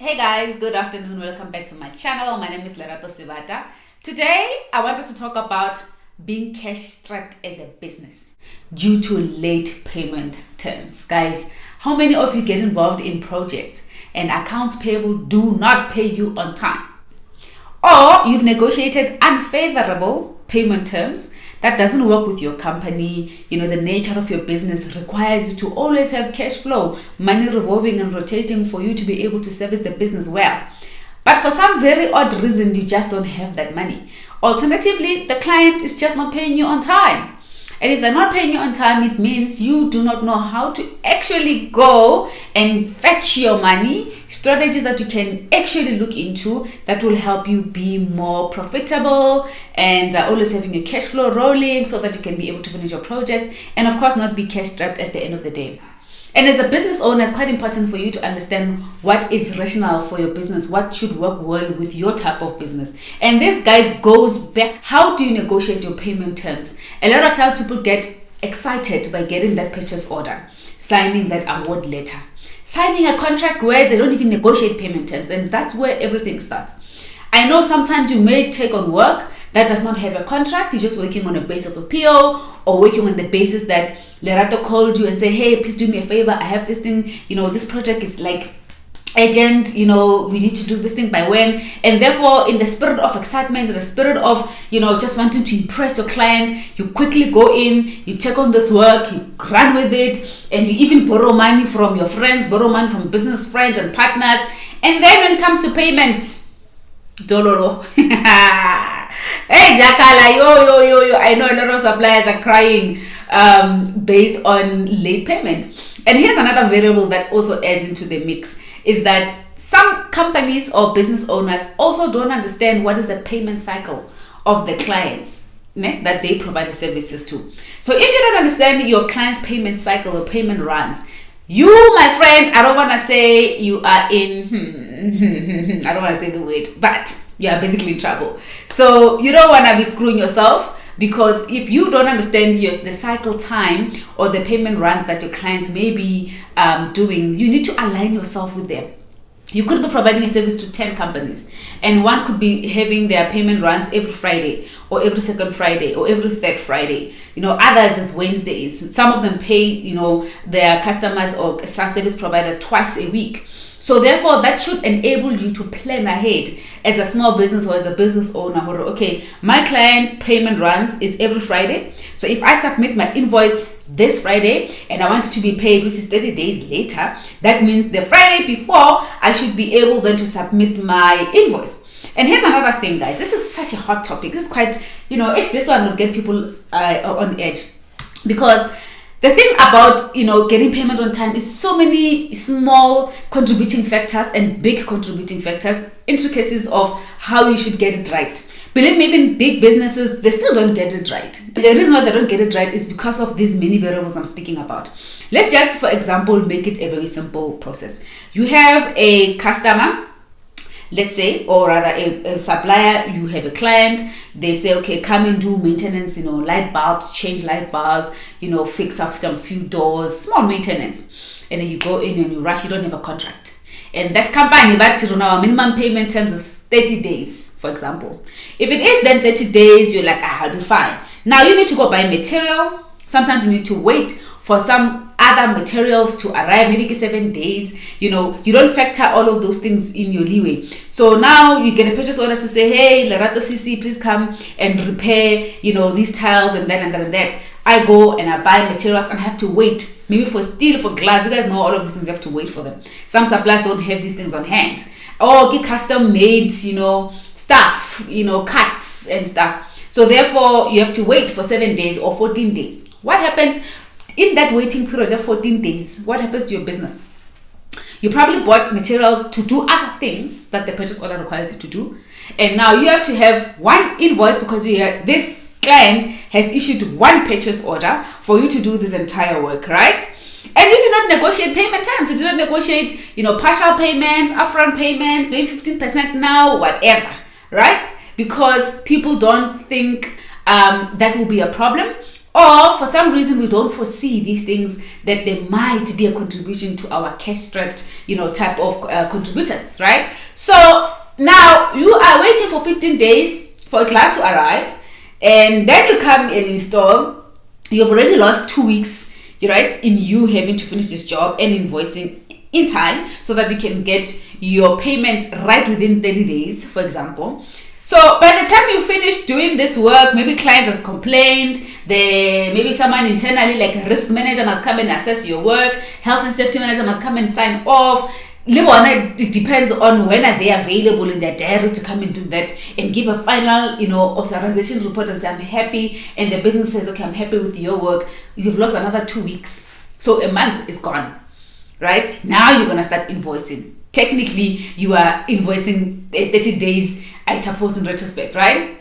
Hey guys, good afternoon. Welcome back to my channel. My name is Lerato Sebata. Today, I want us to talk about being cash strapped as a business due to late payment terms. Guys, how many of you get involved in projects and accounts payable do not pay you on time? Or you've negotiated unfavorable payment terms that doesn't work with your company. The nature of your business requires you to always have cash flow, money revolving and rotating for you to be able to service the business well. But for some very odd reason, you just don't have that money. Alternatively, the client is just not paying you on time. And if they're not paying you on time, it means you do not know how to actually go and fetch your money. Strategies that you can actually look into that will help you be more profitable and always having your cash flow rolling so that you can be able to finish your projects and of course not be cash strapped at the end of the day. And as a business owner, it's quite important for you to understand what is rational for your business, what should work well with your type of business. And this, guys, goes back. How do you negotiate your payment terms? A lot of times people get excited by getting that purchase order, signing that award letter, signing a contract where they don't even negotiate payment terms. And that's where everything starts. I know sometimes you may take on work that does not have a contract. You're just working on a base of a PO or working on the basis that Lerato called you and say, hey, please do me a favor. I have this thing, this project is like urgent, we need to do this thing by when. And therefore, in the spirit of excitement, in the spirit of, just wanting to impress your clients, you quickly go in, you take on this work, you run with it, and you even borrow money from your friends, borrow money from business friends and partners. And then when it comes to payment, dololo. Hey, Jakala, yo. I know a lot of suppliers are crying based on late payment. And here's another variable that also adds into the mix is that some companies or business owners also don't understand what is the payment cycle of the clients that they provide the services to. So if you don't understand your client's payment cycle or payment runs, you, my friend, I don't want to say you are in, I don't want to say the word, but you are basically in trouble. So you don't want to be screwing yourself, because if you don't understand the cycle time or the payment runs that your clients may be doing, you need to align yourself with them. You could be providing a service to 10 companies, and one could be having their payment runs every Friday or every second Friday or every third Friday. Others is Wednesdays. Some of them pay, their customers or service providers twice a week. So therefore, that should enable you to plan ahead as a small business or as a business owner. Okay, my client payment runs is every Friday. So if I submit my invoice this Friday and I want it to be paid, which is 30 days later, that means the Friday before I should be able then to submit my invoice. And here's another thing, guys. This is such a hot topic. This is quite, this one will get people on edge, because the thing about, getting payment on time is so many small contributing factors and big contributing factors, intricacies of how you should get it right. Believe me, even big businesses, they still don't get it right. And the reason why they don't get it right is because of these many variables I'm speaking about. Let's just, for example, make it a very simple process. You have a customer, let's say, or rather a supplier. You have a client, they say, okay, come and do maintenance, light bulbs, change light bulbs, fix up some few doors, small maintenance. And then you go in and you rush, you don't have a contract. And that company, but our minimum payment terms is 30 days, for example. If it is then 30 days, you're like, I'll be fine. Now you need to go buy material. Sometimes you need to wait for some other materials to arrive, maybe 7 days. You don't factor all of those things in your leeway. So now you get a purchase order to say, hey, Lerato CC, please come and repair, these tiles and that and that and that. I go and I buy materials and I have to wait, maybe for steel, for glass. You guys know all of these things, you have to wait for them. Some suppliers don't have these things on hand. Or get custom made, stuff, cuts and stuff. So therefore, you have to wait for 7 days or 14 days. What happens in that waiting period of 14 days? What happens to your business? You probably bought materials to do other things that the purchase order requires you to do. And now you have to have one invoice because this client has issued one purchase order for you to do this entire work, right? And you did not negotiate payment terms. You did not negotiate, partial payments, upfront payments, maybe 15% now, whatever, right? Because people don't think that will be a problem. or for some reason we don't foresee these things, that there might be a contribution to our cash-strapped, type of contributors, right? So now you are waiting for 15 days for a class to arrive, and then you come and install. You've already lost 2 weeks, right, in you having to finish this job and invoicing in time so that you can get your payment right within 30 days, for example. So by the time you finish doing this work, maybe client has complained, maybe someone internally, like a risk manager, must come and assess your work, health and safety manager must come and sign off. It depends on when are they available in their diary to come and do that and give a final, authorization report that I'm happy, and the business says, okay, I'm happy with your work. You've lost another 2 weeks. So a month is gone, right? Now you're going to start invoicing. Technically, you are invoicing 30 days, I suppose, in retrospect, right?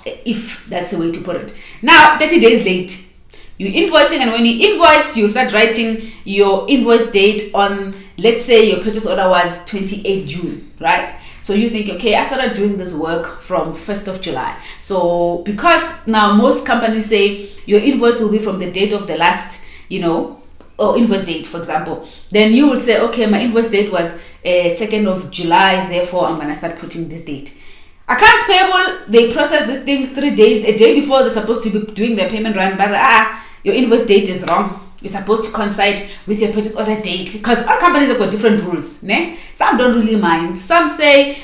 If that's the way to put it. Now, 30 days late, you're invoicing, and when you invoice, you start writing your invoice date on, let's say your purchase order was 28 June, right? So you think, okay, I started doing this work from 1st of July. So because now most companies say your invoice will be from the date of the last, or invoice date, for example, then you will say, okay, my invoice date was 2nd of July, therefore I'm going to start putting this date. Accounts payable, they process this thing 3 days, a day before they're supposed to be doing their payment run, but your invoice date is wrong. You're supposed to coincide with your purchase order date, because all companies have got different rules. Ne? Some don't really mind. Some say,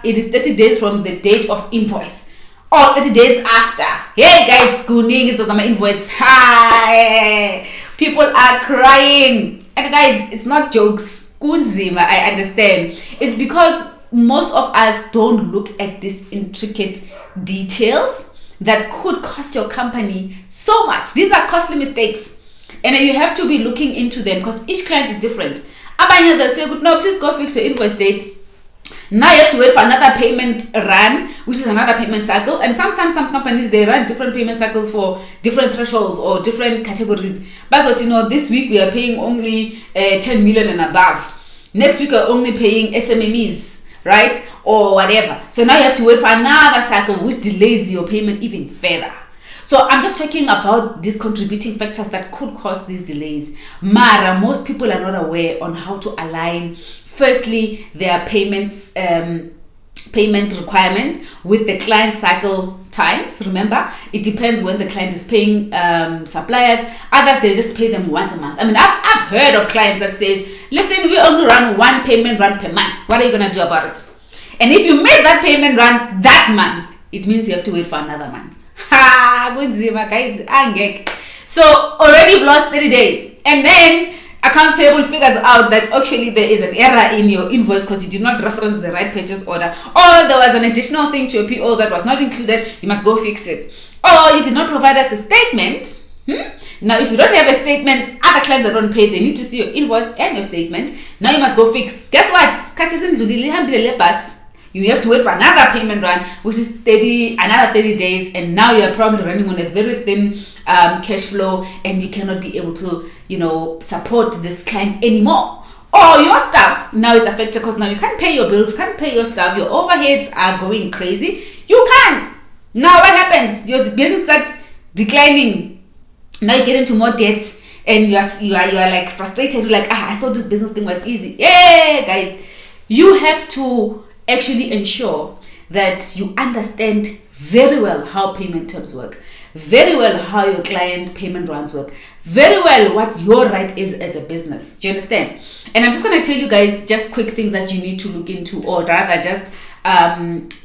it is 30 days from the date of invoice, or 30 days after. Hey guys, kuning is my invoice. Hi, people are crying. And guys, it's not jokes. Kunzima, I understand. It's because most of us don't look at these intricate details that could cost your company so much. These are costly mistakes, and you have to be looking into them because each client is different. Abanya, they'll say, no, please go fix your invoice date. Now you have to wait for another payment run, which is another payment cycle. And sometimes some companies, they run different payment cycles for different thresholds or different categories. But this week we are paying only 10 million and above. Next week we're only paying SMMEs, right? Or whatever. So now you have to wait for another cycle, which delays your payment even further. So I'm just talking about these contributing factors that could cause these delays. Mara, most people are not aware on how to align, firstly, their payments, payment requirements with the client cycle times. Remember, it depends when the client is paying suppliers. Others, they just pay them once a month. I mean, I've heard of clients that says, listen, we only run one payment run per month. What are you going to do about it? And if you miss that payment run that month, it means you have to wait for another month. Ha, good zima, guys. So already you've lost 30 days. And then accounts payable figures out that actually there is an error in your invoice because you did not reference the right purchase order, or there was an additional thing to your PO that was not included. You must go fix it. Or you did not provide us a statement. Now, if you don't have a statement, other clients that don't pay, they need to see your invoice and your statement. Now you must go fix. Guess what? You have to wait for another payment run, which is another 30 days, and now you're probably running on a very thin cash flow, and you cannot be able to, support this client anymore. Or your staff, now it's affected because now you can't pay your bills, can't pay your staff, your overheads are going crazy. You can't. Now what happens? Your business starts declining. Now you get into more debts, and you are like frustrated. You're like, I thought this business thing was easy. Yeah, guys, you have to actually ensure that you understand very well how payment terms work, very well how your client payment runs work, very well what your right is as a business. Do you understand? And I'm just going to tell you guys just quick things that you need to look into, or rather just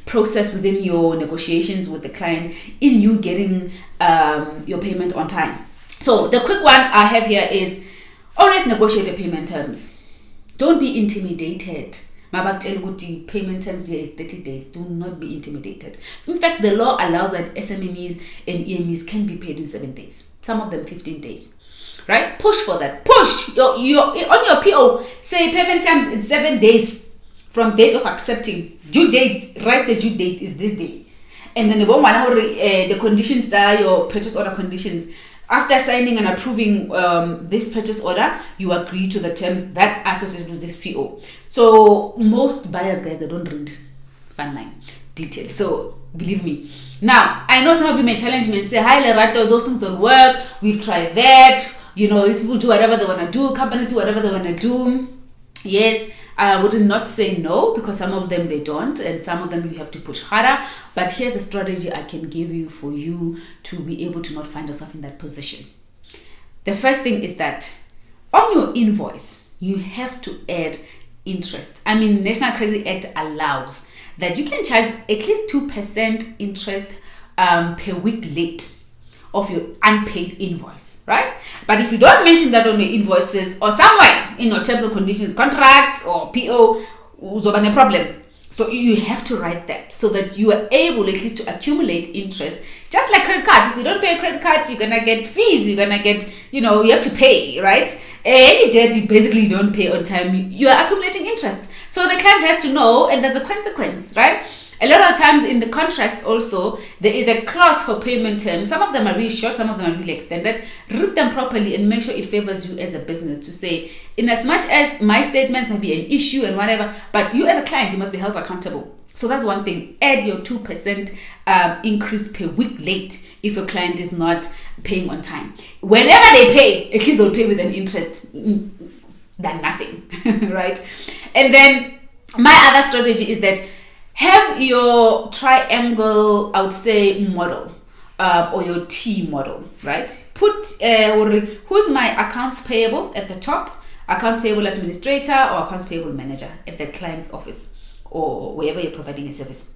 process within your negotiations with the client in you getting your payment on time. So the quick one I have here is always negotiate the payment terms. Don't be intimidated. Payment terms here is 30 days. Do not be intimidated. In fact, the law allows that SMMEs and EMEs can be paid in 7 days. Some of them 15 days. Right? Push for that. Push on your PO. Say payment terms in 7 days from date of accepting. Due date. Write the due date is this day. And then the conditions that are your purchase order conditions. After signing and approving this purchase order, you agree to the terms that are associated with this PO. So most buyers, guys, they don't read fine line. details. So believe me. Now, I know some of you may challenge me and say, hi Lerato, those things don't work. We've tried that. These people do whatever they want to do. Companies do whatever they want to do. Yes, I would not say no, because some of them they don't, and some of them you have to push harder. But here's a strategy I can give you for you to be able to not find yourself in that position. The first thing is that on your invoice, you have to add interest. National Credit Act allows that you can charge at least 2% interest per week late of your unpaid invoice, right? But if you don't mention that on your invoices or somewhere in your terms and conditions, contract or PO, there's a problem. So you have to write that so that you are able at least to accumulate interest. Just like credit card, if you don't pay a credit card, you're gonna get fees. You're gonna get, you have to pay, right? Any debt you basically don't pay on time, you are accumulating interest. So the client has to know, and there's a consequence, right? A lot of times in the contracts also, there is a clause for payment terms. Some of them are really short, some of them are really extended. Read them properly and make sure it favors you as a business to say, in as much as my statements may be an issue and whatever, but you as a client, you must be held accountable. So that's one thing. Add your 2% increase per week late if your client is not paying on time. Whenever they pay, at least they'll pay with an interest than nothing, right? And then my other strategy is that have your triangle, I would say, model or your T model, right? Put who's my accounts payable at the top, accounts payable administrator or accounts payable manager at the client's office or wherever you're providing a service.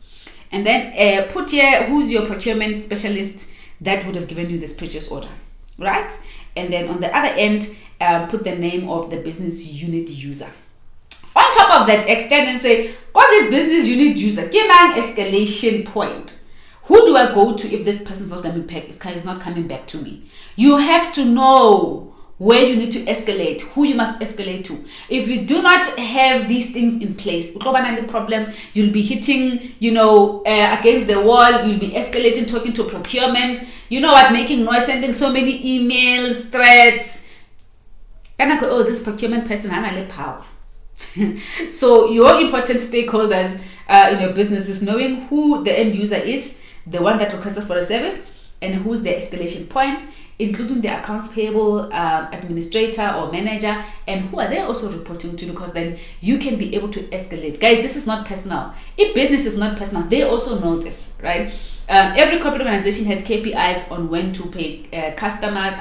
And then put here who's your procurement specialist that would have given you this purchase order, right? And then on the other end, put the name of the business unit user. On top of that, extend and say, got this business unit user, give an escalation point. Who do I go to if this person's not coming back, is not coming back to me? You have to know where you need to escalate, who you must escalate to. If you do not have these things in place, problem, you'll be hitting, against the wall, you'll be escalating, talking to procurement, making noise, sending so many emails, threats. This procurement person has power. So your important stakeholders in your business is knowing who the end user is, the one that requested for a service, and who's the escalation point, including the accounts payable administrator or manager, and who are they also reporting to, because then you can be able to escalate. Guys, this is not personal. If business is not personal, they also know this, right? Every corporate organization has KPIs on when to pay customers,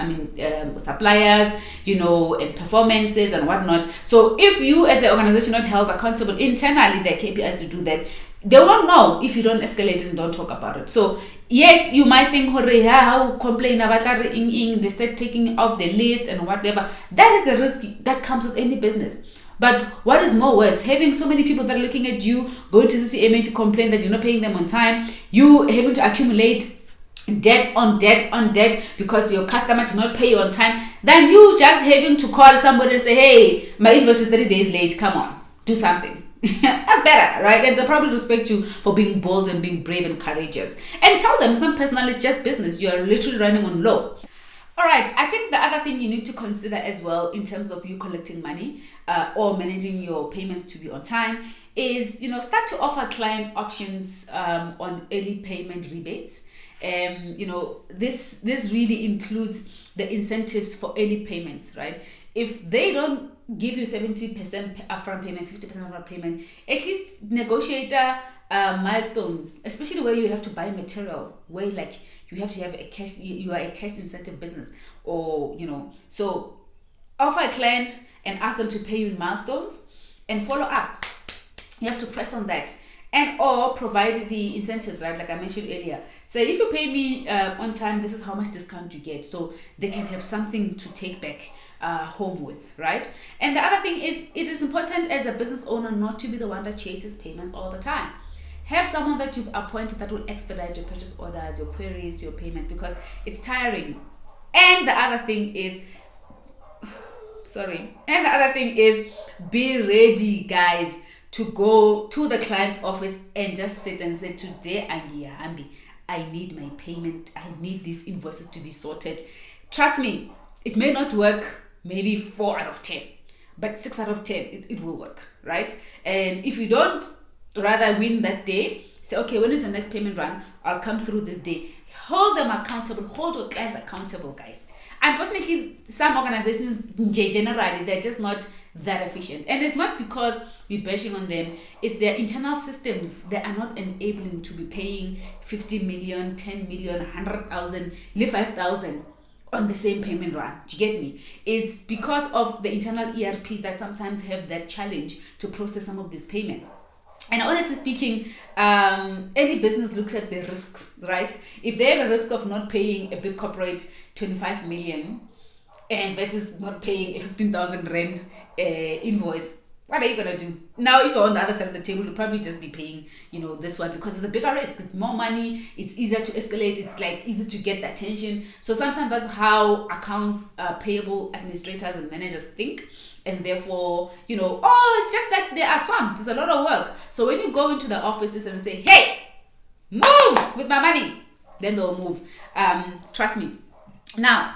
suppliers, and performances and whatnot. So if you as an organization not held accountable internally, their KPIs to do that, they won't know if you don't escalate and don't talk about it. So yes, you might think, how complain about that, they start taking off the list and whatever. That is the risk that comes with any business. But what is more worse, having so many people that are looking at you, going to CCMA to complain that you're not paying them on time, you having to accumulate debt on debt on debt because your customer did not pay you on time, then you just having to call somebody and say, hey, my invoice is 30 days late, come on, do something. That's better, right? And they'll probably respect you for being bold and being brave and courageous. And tell them it's not personal, it's just business. You are literally running on low. All right, I think the other thing you need to consider as well in terms of you collecting money or managing your payments to be on time is, start to offer client options on early payment rebates. This really includes the incentives for early payments, right? If they don't give you 70% upfront payment, 50% upfront payment, at least negotiate a milestone, especially where you have to buy material, where you have to have a cash, you are a cash incentive business, or so offer a client and ask them to pay you in milestones and follow up. You have to press on that, and or provide the incentives, right? Like I mentioned earlier. So if you pay me on time, this is how much discount you get, so they can have something to take back home with, right? And the other thing is, it is important as a business owner not to be the one that chases payments all the time. Have someone that you've appointed that will expedite your purchase orders, your queries, your payment, because it's tiring. And the other thing is, be ready, guys, to go to the client's office and just sit and say, today I need my payment. I need these invoices to be sorted. Trust me, it may not work maybe 4 out of 10, but 6 out of 10, it will work, right? And if you don't rather win that day, Say, okay, when is your next payment run? I'll come through this day. Hold them accountable. Hold your clients accountable, guys. Unfortunately, some organizations, generally, they're just not that efficient. And it's not because we're bashing on them. It's their internal systems that are not enabling to be paying 50 million, 10 million, 100,000, 5,000 on the same payment run. Do you get me? It's because of the internal ERPs that sometimes have that challenge to process some of these payments. And honestly speaking, any business looks at the risks, right? If they have a risk of not paying a big corporate 25 million and versus not paying a 15,000 rand invoice, what are you gonna do? Now, if you're on the other side of the table, you'll probably just be paying, this one because it's a bigger risk. It's more money. It's easier to escalate. It's like easy to get the attention. So sometimes that's how accounts payable administrators and managers think. And therefore, it's just that they are swamped. It's a lot of work. So when you go into the offices and say, hey, move with my money, then they'll move. Trust me. Now,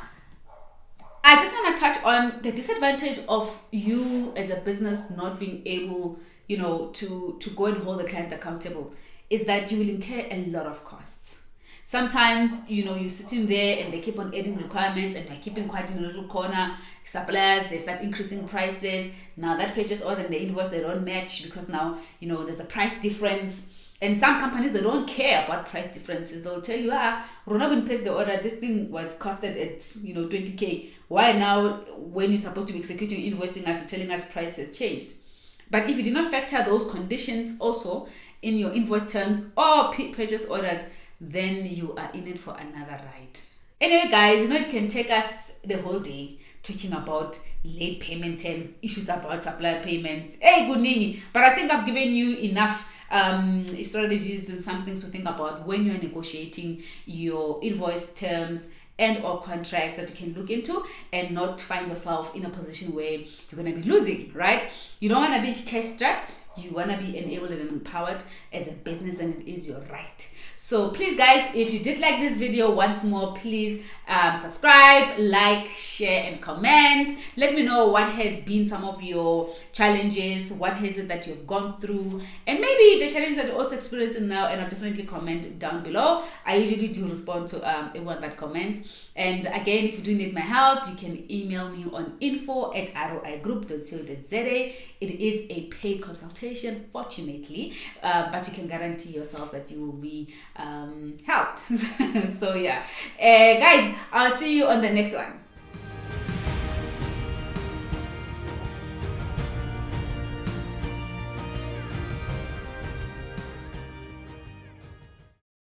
I just want to touch on the disadvantage of you as a business not being able, to go and hold the client accountable is that you will incur a lot of costs. Sometimes, you're sitting there and they keep on adding requirements and they're keeping quiet in a little corner. Suppliers, they start increasing prices. Now that purchase order and the invoice, they don't match because now, there's a price difference. And some companies, they don't care about price differences. They'll tell you, Ronabin placed the order, this thing was costed at, 20K. Why now, when you're supposed to be executing, invoicing us, you're telling us price has changed? But if you did not factor those conditions also in your invoice terms or purchase orders, then you are in it for another ride. Anyway, guys, it can take us the whole day talking about late payment terms, issues about supplier payments. Hey, good nini. But I think I've given you enough strategies and some things to think about when you're negotiating your invoice terms and or contracts that you can look into and not find yourself in a position where you're going to be losing, right? You don't want to be cash strapped. You want to be enabled and empowered as a business, and it is your right. So please, guys, if you did like this video, once more, please subscribe, like, share, and comment. Let me know what has been some of your challenges, what is it that you've gone through, and maybe the challenges that you're also experiencing now, and I'll definitely comment down below. I usually do respond to everyone that comments. And again, if you do need my help, you can email me on info@roigroup.co.za. It is a paid consultation, fortunately, but you can guarantee yourself that you will be helped. So yeah, guys, I'll see you on the next one.